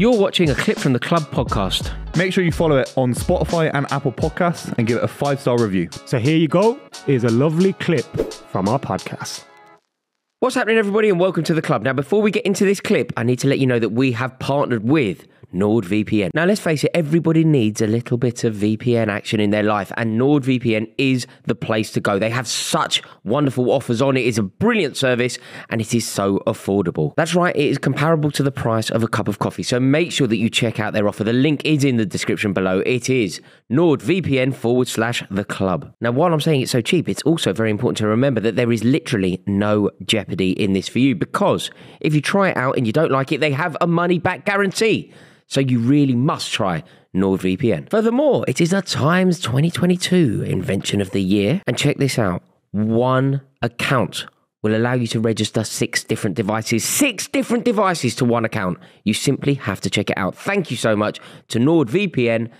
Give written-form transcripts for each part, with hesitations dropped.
You're watching a clip from the Club podcast. Make sure you follow it on Spotify and Apple Podcasts and give it a 5-star review. So here you go. Here's a lovely clip from our podcast. What's happening, everybody, and welcome to the club. Now, before we get into this clip, I need to let you know that we have partnered with NordVPN. Now, let's face it, everybody needs a little bit of VPN action in their life, and NordVPN is the place to go. They have such wonderful offers on it. It's a brilliant service, and it is so affordable. That's right, it is comparable to the price of a cup of coffee, so make sure that you check out their offer. The link is in the description below. It is NordVPN/the club. Now, while I'm saying it's so cheap, it's also very important to remember that there is literally no jeopardy in this for you, because if you try it out and you don't like it, they have a money-back guarantee. So you really must try NordVPN. Furthermore, it is a Times 2022 Invention of the Year. And check this out. One account will allow you to register 6 different devices. 6 different devices to one account. You simply have to check it out. Thank you so much to NordVPN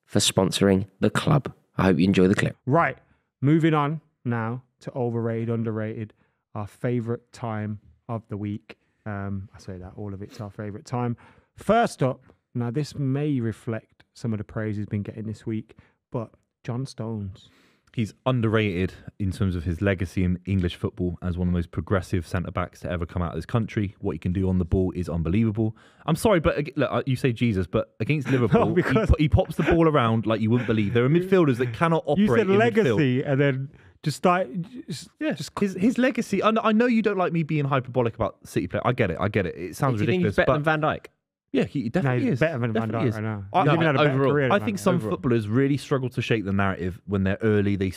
for sponsoring the club. I hope you enjoy the clip. Right, moving on now to overrated, underrated, our favourite time of the week. I say that, all of it's our favourite time. First up, now this may reflect some of the praise he's been getting this week, but John Stones. He's underrated in terms of his legacy in English football as one of the most progressive centre-backs to ever come out of this country. What he can do on the ball is unbelievable. I'm sorry, but look, you say Jesus, but against Liverpool, he pops the ball around like you wouldn't believe. There are midfielders that cannot operate in midfield. You said legacy, and then just start... His legacy... I know you don't like me being hyperbolic about City player. I get it. It sounds ridiculous. Do you think he's better than Van Dijk? Yeah, he definitely he's is. better than Van Dijk right now. I think some footballers really struggle to shake the narrative when they're early. They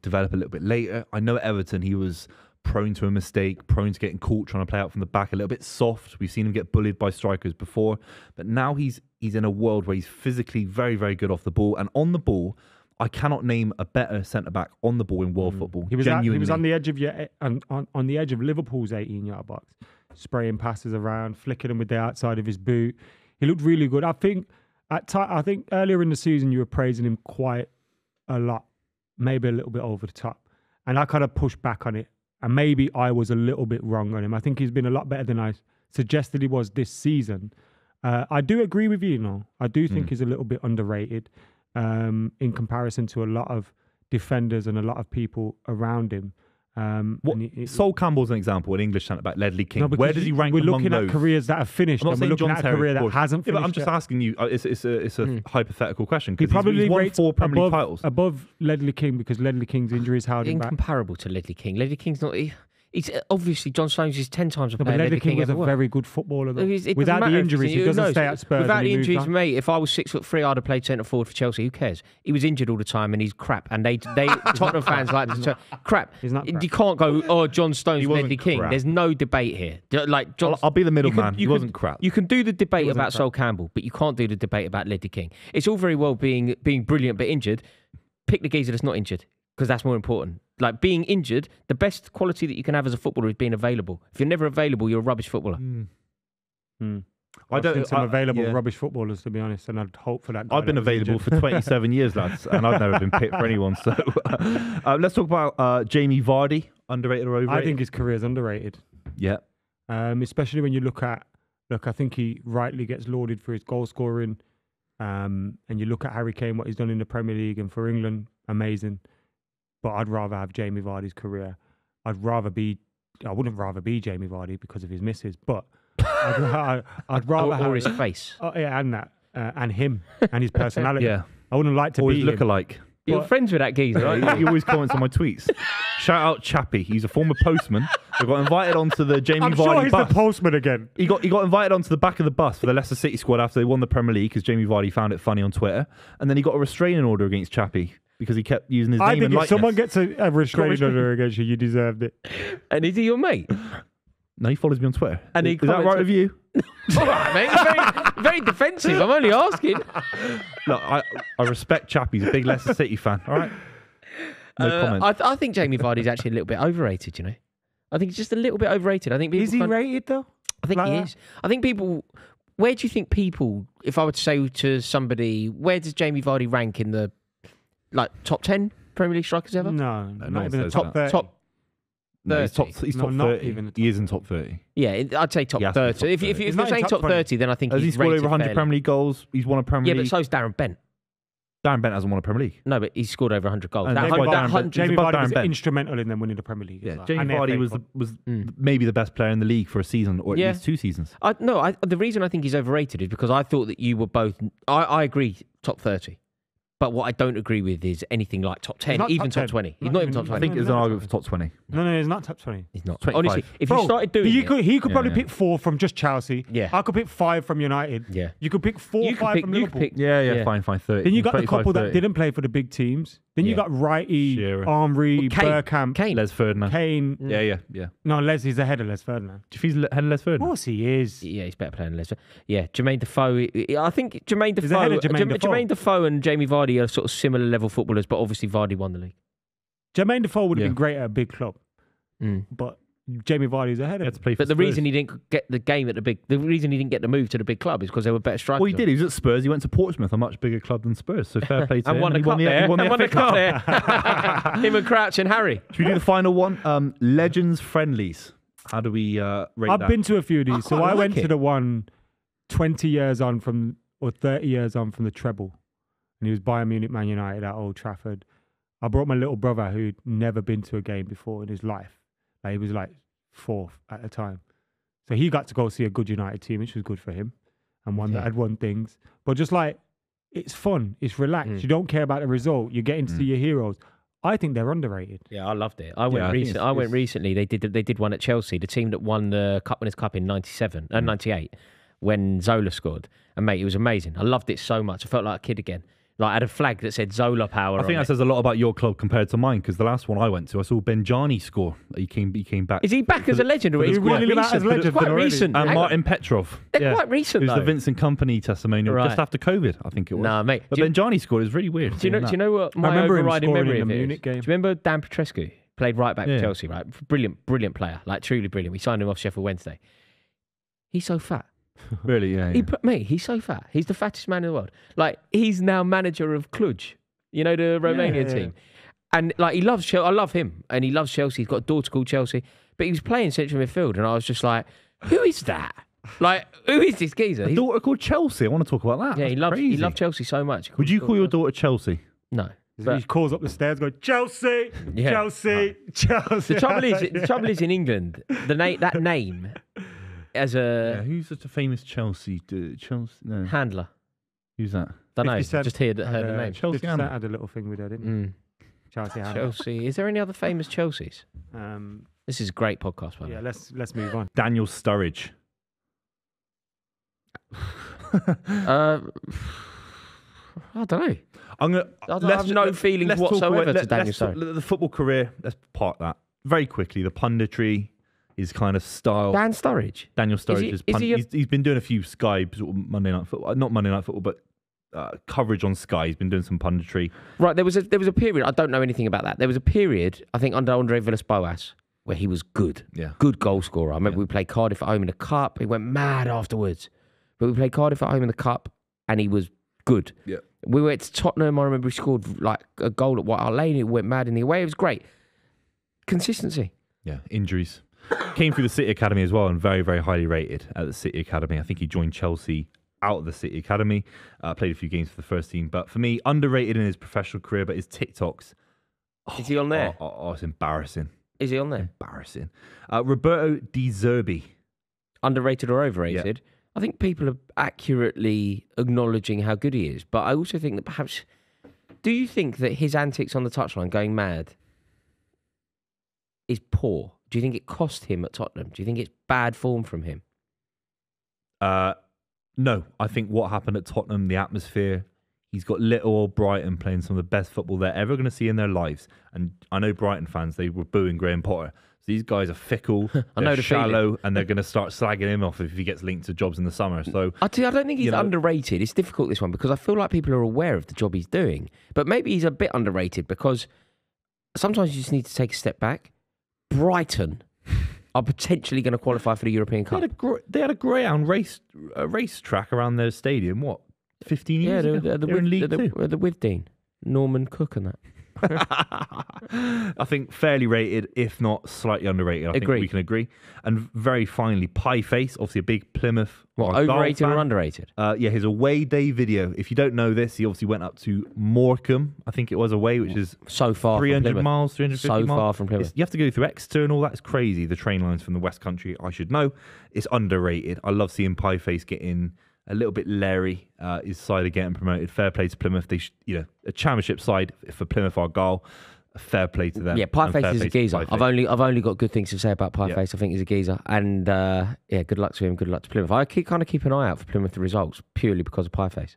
develop a little bit later. I know at Everton, he was prone to a mistake, prone to getting caught trying to play out from the back, a little bit soft. We've seen him get bullied by strikers before, but now he's in a world where he's physically very, very good off the ball, and on the ball, I cannot name a better centre back on the ball in world football. He was on the edge of on the edge of Liverpool's 18-yard box, spraying passes around, flicking them with the outside of his boot. He looked really good. I think earlier in the season you were praising him quite a lot, maybe a little bit over the top, and I kind of pushed back on it. And maybe I was a little bit wrong on him. I think he's been a lot better than I suggested he was this season. I do agree with you, though. I do think he's a little bit underrated in comparison to a lot of defenders and a lot of people around him. Sol Campbell's an example, an English centre-back, Ledley King. Where does he rank among those? We're looking at careers that have finished, and we're looking at a career that hasn't finished. But I'm just asking you, it's a hypothetical question, he because he's won 4 Premier League titles. Above LedleyKing, because Ledley King's injuries held him back. Incomparable to Ledley King. Ledley King's not... He's obviously, John Stones is 10 times a player. But Ledley King was a very good footballer, though. Without the injuries, he doesn't stay at Spurs. Without the injuries, mate, if I was 6'3", I'd have played centre forward for Chelsea. Who cares? He was injured all the time, and he's crap. And they Tottenham fans like to crap. He's not crap. You can't go, John Stones, Ledley King. Crap. There's no debate here. Like I'll be the middleman. He wasn't crap. You can do the debate about Sol Campbell, but you can't do the debate about Ledley King. It's all very well being brilliant but injured. Pick the geezer that's not injured, because that's more important. Like, being injured, the best quality that you can have as a footballer is being available. If you're never available, you're a rubbish footballer. I've seen some available rubbish footballers, to be honest, and I'd hope for that. I've been available for 27 years, lads, and I've never been picked for anyone. So let's talk about Jamie Vardy, underrated or overrated? I think his career is underrated. Yeah. Especially when you look, I think he rightly gets lauded for his goal scoring. And you look at Harry Kane, what he's done in the Premier League and for England, amazing. But I'd rather have Jamie Vardy's career. I wouldn't rather be Jamie Vardy because of his misses, but I'd rather have... Or his face. Oh, yeah, and that. And him, and his personality. Yeah. I wouldn't like to be him. Look alike. You're friends with that geezer, right? He always comments on my tweets. Shout out Chappie. He's a former postman. He got invited onto the Jamie Vardy bus. I'm sure he's the postman again. He got invited onto the back of the bus for the Leicester City squad after they won the Premier League because Jamie Vardy found it funny on Twitter. And then he got a restraining order against Chappie because he kept using his name and likeness. I think if someone gets a restraining order against you, you deserved it. And is he your mate? No, he follows me on Twitter. And is that right with you? All right, mate. Very defensive. I'm only asking. Look, I respect Chappie. He's a big Leicester City fan. All right. No comment. I think Jamie Vardy's actually a little bit overrated, you know. I think he's just a little bit overrated. I think people is he rated, though? I think he is. I think people... Where do you think people... If I were to say to somebody, where does Jamie Vardy rank in the top 10 Premier League strikers ever? No, not even the top 30. No, he's top 30. top not 30. even the He is in top 30. Yeah, I'd say top He has to be 30. top If 30. you're He's not in saying top top 20. 30, then I think Has he he's scored rated over 100 fairly. Premier League goals? He's won a Premier Yeah, but League. so's Darren Bent. Darren Bent hasn't won a Premier League. No, but he's scored over 100 goals. And That Jamie hun- that Vardy- hun- Jamie above Vardy was Darren Bent. instrumental in them winning the Premier League. as Yeah, well. Jamie And the Vardy FA was Cup. maybe the best player in the league for a season, or at Yeah. least 2 seasons. the reason I think he's overrated is because I thought that you were both. I agree, top 30. But what I don't agree with is anything like top 10, not even top top 10. 20. He's Not not even even- top I 20. think there's an argument for top 20. No, he's not top 20. He's not. 25. Honestly, if Bro, you started doing he it, could, he could Yeah, probably yeah. pick 4 from just Chelsea. Yeah. I could pick 5 from United. Yeah. You could pick 4 or 5 from you could Liverpool. pick. Yeah, fine, 30. Then you got the 25, couple 30. that didn't play for the big teams. Then you Yeah. got Wrighty, Shearer. Armory, Kane. Bergkamp, Kane. Les Ferdinand. Kane. Yeah. No, He's ahead of Les Ferdinand. Do you think he's ahead of Les Of Ferdinand? course he is. Yeah, he's better playing than Leicester. Yeah, Jermaine Defoe. I think Jermaine He's ahead Defoe. of Jermaine Defoe. Jermaine Defoe and Jamie Vardy are sort of similar level footballers, but obviously Vardy won the league. Jermaine Defoe would have Yeah. been great at a big club, but Jamie Vardy's ahead He of had him. to play for But the Spurs. reason he didn't get the game at the reason he didn't get the move to the big club is because they were better strikers. Well, he did. He was at Spurs. He went to Portsmouth, a much bigger club than Spurs. So fair play to And him. won the he cup there. He won the And won FA the cup Cup. there. Him and Crouch and Harry. Should we do the final one? Legends friendlies. How do we rate I've that? been to a few of these. So quite I like went it. to the one 20 years on from, or 30 years on from the treble. And he was Bayern Munich, Man United at Old Trafford. I brought my little brother who'd never been to a game before in his life. Like, he was like 4 at the time. So he got to go see a good United team, which was good for him. And one that had won things. But just like, it's fun. It's relaxed. You don't care about the result. You're getting to see your heroes. I think they're underrated. Yeah, I loved it. I went I think recently. I went recently. They did one at Chelsea, the team that won the Cup Winners' Cup in '97 and '98 when Zola scored. And mate, it was amazing. I loved it so much. I felt like a kid again. Like, I had a flag that said Zola power. I think on that it. says a lot about your club compared to mine, because the last one I went to, I saw Benjani score. He came back. Is he back as a legend? Or He's is really quite live out as recent? legend It's quite already. recent. And Hang on. Martin Petrov. They're quite recent, It was though. the Vincent Kompany testimonial Right. just after COVID, I think it was. Nah, mate. But Do you- Benjani scored. It was really weird. Do you know what my remember him overriding scoring memory in of the it is? Munich game. Do you remember Dan Petrescu? Played right back Yeah. for Chelsea, right? Brilliant player. Like, truly brilliant. We signed him off Sheffield Wednesday. He's so fat. Really, yeah. Mate, he's so fat. He's the fattest man in the world. Like, he's now manager of Cluj, you know, the Romanian yeah. team. And like, he loves Chelsea. I love him, and he loves Chelsea. He's got a daughter called Chelsea. But he was playing central midfield, and I was just like, who is that? Like, who is this geezer? A He's- daughter called Chelsea. I want to talk about that. yeah, he That's loved crazy. Chelsea so much. Would you call your daughter Chelsea? No. He But calls up the stairs, going, Chelsea, Yeah. Chelsea, Chelsea. the trouble is in England, that name as a Who's such a famous Chelsea? Chelsea? No. handler. Who's that? Don't know. 50 Cent Just heard the name. Chelsea 50 Cent had a little thing with her, didn't he? Mm. Chelsea. had it. Chelsea. Is there any other famous Chelseas? Um, This is a great podcast, by the yeah, way. let's move on. Daniel Sturridge. I don't know. I have no feelings whatsoever to Daniel Sturridge. The football career, let's park that. Very quickly, the punditry, his kind of style. Dan Sturridge. Daniel Sturridge he's been doing a few Sky sort of Monday Night Football, not Monday Night Football, but coverage on Sky. He's been doing some punditry. Right, there was a period, I don't know anything about that. There was a period, I think, under Andre Villas-Boas, where he was good. Yeah. Good goal scorer. I remember we played Cardiff at home in the Cup. He went mad afterwards. But we played Cardiff at home in the Cup, and he was good. Yeah. We went to Tottenham. I remember he scored like a goal at White Hart Lane. He went mad in the away. It was great. Consistency. Yeah, injuries. Came through the City Academy as well, and very, very highly rated at the City Academy. I think he joined Chelsea out of the City Academy. Played a few games for the first team. But for me, underrated in his professional career, but his TikToks. Is he on there? It's embarrassing. Is he on there? Embarrassing. Roberto Di Zerbi. Underrated or overrated? I think people are accurately acknowledging how good he is. But I also think that perhaps... Do you think that his antics on the touchline, going mad, is poor? Do you think it cost him at Tottenham? Do you think it's bad form from him? No, I think what happened at Tottenham, the atmosphere, he's got little old Brighton playing some of the best football they're ever going to see in their lives. And I know Brighton fans, they were booing Graham Potter. So these guys are fickle, they're shallow, and they're going to start slagging him off if he gets linked to jobs in the summer. So I don't think he's underrated. It's difficult, this one, because I feel like people are aware of the job he's doing. But maybe he's a bit underrated because sometimes you just need to take a step back. Brighton are potentially going to qualify for the European Cup. they had a greyhound race track around their stadium, 15 years ago? They're They're in League Two. the with Dean, Norman Cook and that. I think fairly rated, if not slightly underrated. I think we can agree. And very finally, Pieface, obviously a big Plymouth. What, overrated or underrated? Yeah, his away day video. If you don't know this, he obviously went up to Morecambe, I think it was away, which is so far 300 miles, 350 miles. So far from Plymouth. You have to go through Exeter and all that. It's crazy. The train lines from the West Country, I should know. It's underrated. I love seeing Pieface getting a little bit leery. His side are getting promoted. Fair play to Plymouth. They, a championship side for Plymouth Argyle. Fair play to them. Yeah, Pieface is a geezer. I've only got good things to say about Pieface. I think he's a geezer, and good luck to him. Good luck to Plymouth. I keep an eye out for Plymouth results purely because of Pieface.